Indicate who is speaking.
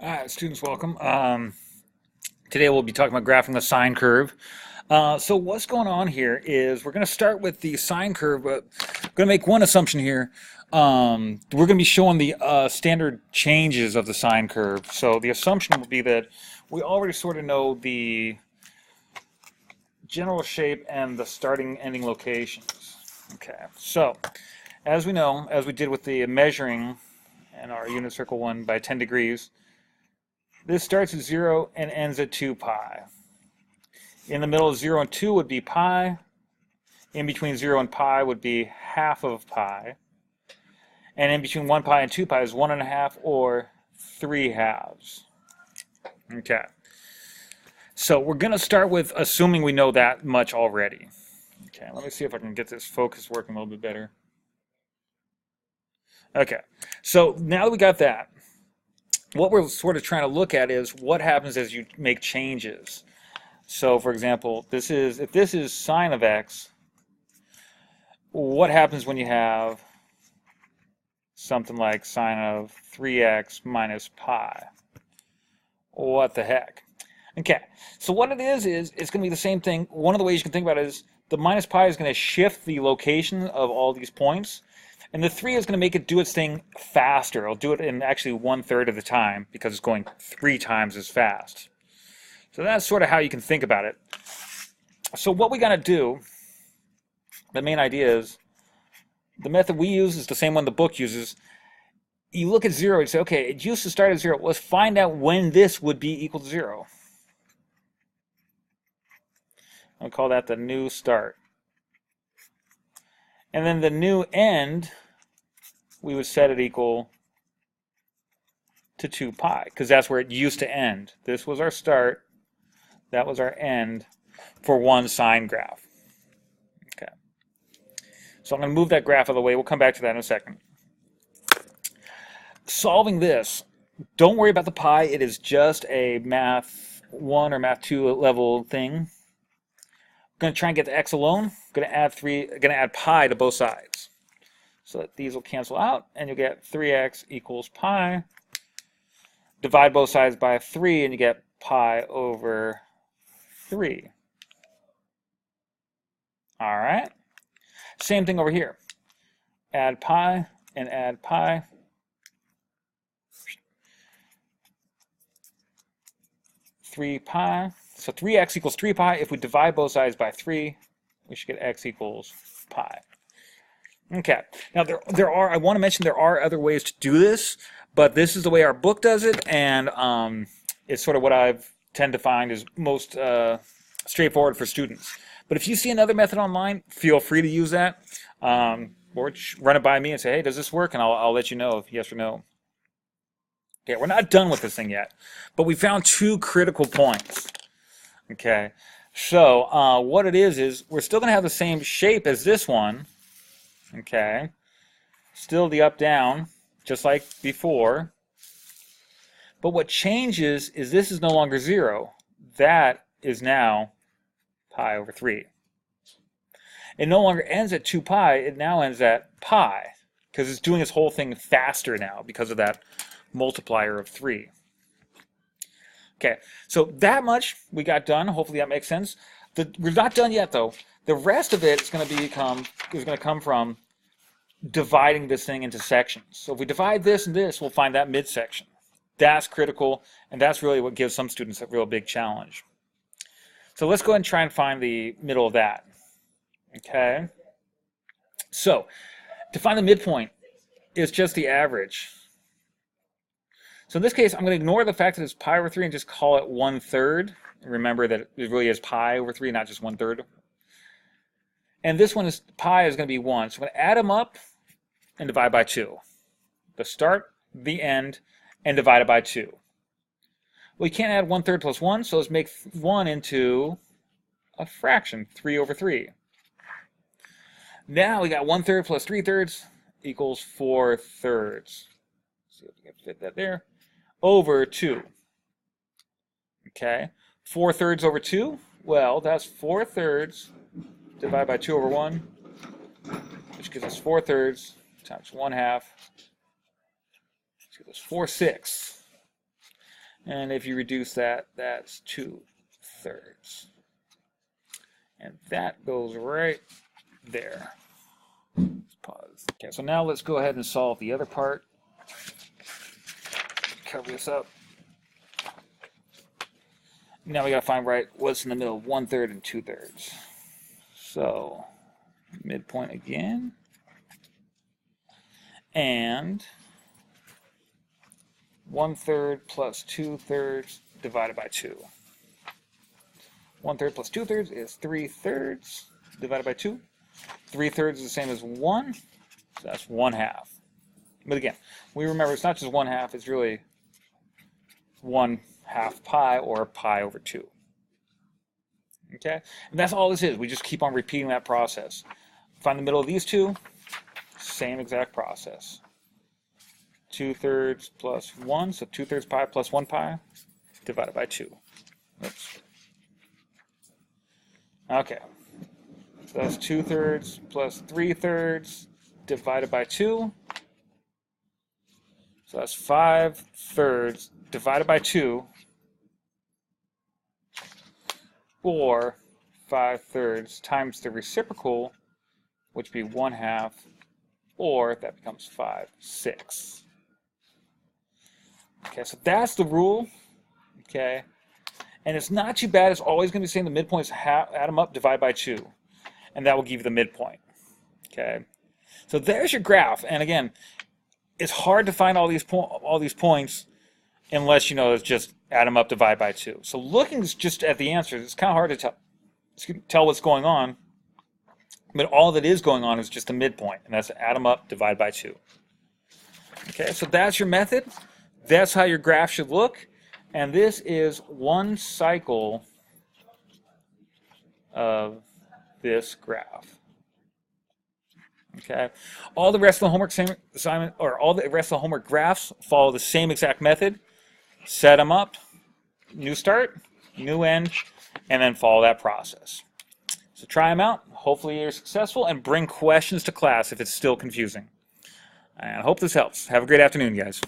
Speaker 1: All right, students, welcome. Today we'll be talking about graphing the sine curve. So what's going on here is we're going to start with the sine curve, but I'm going to make one assumption here. We're going to be showing the standard changes of the sine curve. So the assumption will be that we already sort of know the general shape and the starting ending locations. Okay, so as we know, as we did with the measuring and our unit circle 1 by 10 degrees, this starts at 0 and ends at 2 pi. In the middle of 0 and 2 would be pi. In between 0 and pi would be half of pi. And in between 1 pi and 2 pi is 1.5 or 3 halves. Okay. So we're going to start with assuming we know that much already. Okay, let me see if I can get this focus working a little bit better. Okay, so now that we got that, what we're sort of trying to look at is what happens as you make changes. So for example, if this is sine of x, what happens when you have something like sine of 3x minus pi? What the heck? Okay, so what it is it's going to be the same thing. One of the ways you can think about it is the minus pi is going to shift the location of all these points, and the 3 is going to make it do its thing faster. It'll do it in actually 1/3 of the time because it's going 3 times as fast. So that's sort of how you can think about it. So what we got to do, the main idea is, the method we use is the same one the book uses. You look at 0 and say, okay, it used to start at 0. Let's find out when this would be equal to 0. I'll call that the new start. And then the new end, we would set it equal to 2 pi, because that's where it used to end. This was our start. That was our end for one sine graph. Okay. So I'm going to move that graph out of the way. We'll come back to that in a second. Solving this, don't worry about the pi. It is just a math 1 or math 2 level thing. I'm going to try and get the x alone. I'm going to add pi to both sides. So that these will cancel out, and you'll get 3x equals pi. Divide both sides by 3, and you get pi over 3. All right. Same thing over here. Add pi and add pi. Three pi. So 3x equals 3 pi. If we divide both sides by 3, we should get x equals pi. Okay. Now I want to mention there are other ways to do this, but this is the way our book does it, and it's sort of what I tend to find is most straightforward for students. But if you see another method online, feel free to use that, or run it by me and say, hey, does this work? And I'll let you know if yes or no. Okay, we're not done with this thing yet, but we found 2 critical points. Okay, so what it is we're still going to have the same shape as this one. Okay, still the up-down, just like before. But what changes is this is no longer 0. That is now pi over 3. It no longer ends at 2 pi. It now ends at pi, because it's doing this whole thing faster now because of that multiplier of 3. Okay, so that much we got done. Hopefully that makes sense. We're not done yet, though. The rest of it is going to come from dividing this thing into sections. So if we divide this and this, we'll find that midsection. That's critical, and that's really what gives some students a real big challenge. So let's go ahead and try and find the middle of that. Okay. So to find the midpoint, it's just the average. So in this case, I'm going to ignore the fact that it's pi over 3 and just call it 1/3. Remember that it really is pi over 3, not just 1/3. And this one is pi is going to be 1. So I'm going to add them up and divide by 2. The start, the end, and divide it by 2. Well, you can't add 1/3 plus 1, so let's make 1 into a fraction, 3 over 3. Now we got 1/3 plus 3/3 equals 4/3. See if we can fit that there. Over 2. Okay, 4/3 over 2. Well, that's 4/3 divided by 2 over 1, which gives us 4/3 times 1/2, which gives us 4/6. And if you reduce that, that's 2/3. And that goes right there. Let's pause. Okay, so now let's go ahead and solve the other part. Cover this up. Now we got to find right what's in the middle of 1/3 and 2/3. So midpoint again. And 1/3 plus 2/3 divided by 2. 1/3 plus 2/3 is 3/3 divided by 2. 3/3 is the same as 1, so that's 1/2. But again, we remember it's not just 1/2, it's really 1/2 pi, or pi over 2. Okay? And that's all this is. We just keep on repeating that process. Find the middle of these two, same exact process. 2/3 plus 1, so 2/3 pi plus 1 pi divided by 2. Oops. Okay. So that's 2/3 plus 3/3 divided by 2. So that's 5/3 divided by 2, or 5/3 times the reciprocal, which would be 1/2, or that becomes 5/6. Okay, so that's the rule. Okay, and it's not too bad. It's always going to be saying the midpoints add them up, divide by 2, and that will give you the midpoint. Okay, so there's your graph. And again, it's hard to find all these points unless you know it's just add them up, divide by 2. So looking just at the answers, it's kind of hard to tell what's going on. But all that is going on is just the midpoint, and that's add them up, divide by 2. Okay, so that's your method. That's how your graph should look. And this is one cycle of this graph. Okay, all the rest of the homework assignment, or all the rest of the homework graphs follow the same exact method. Set them up, new start, new end, and then follow that process. So try them out. Hopefully you're successful, and bring questions to class if it's still confusing. And I hope this helps. Have a great afternoon, guys.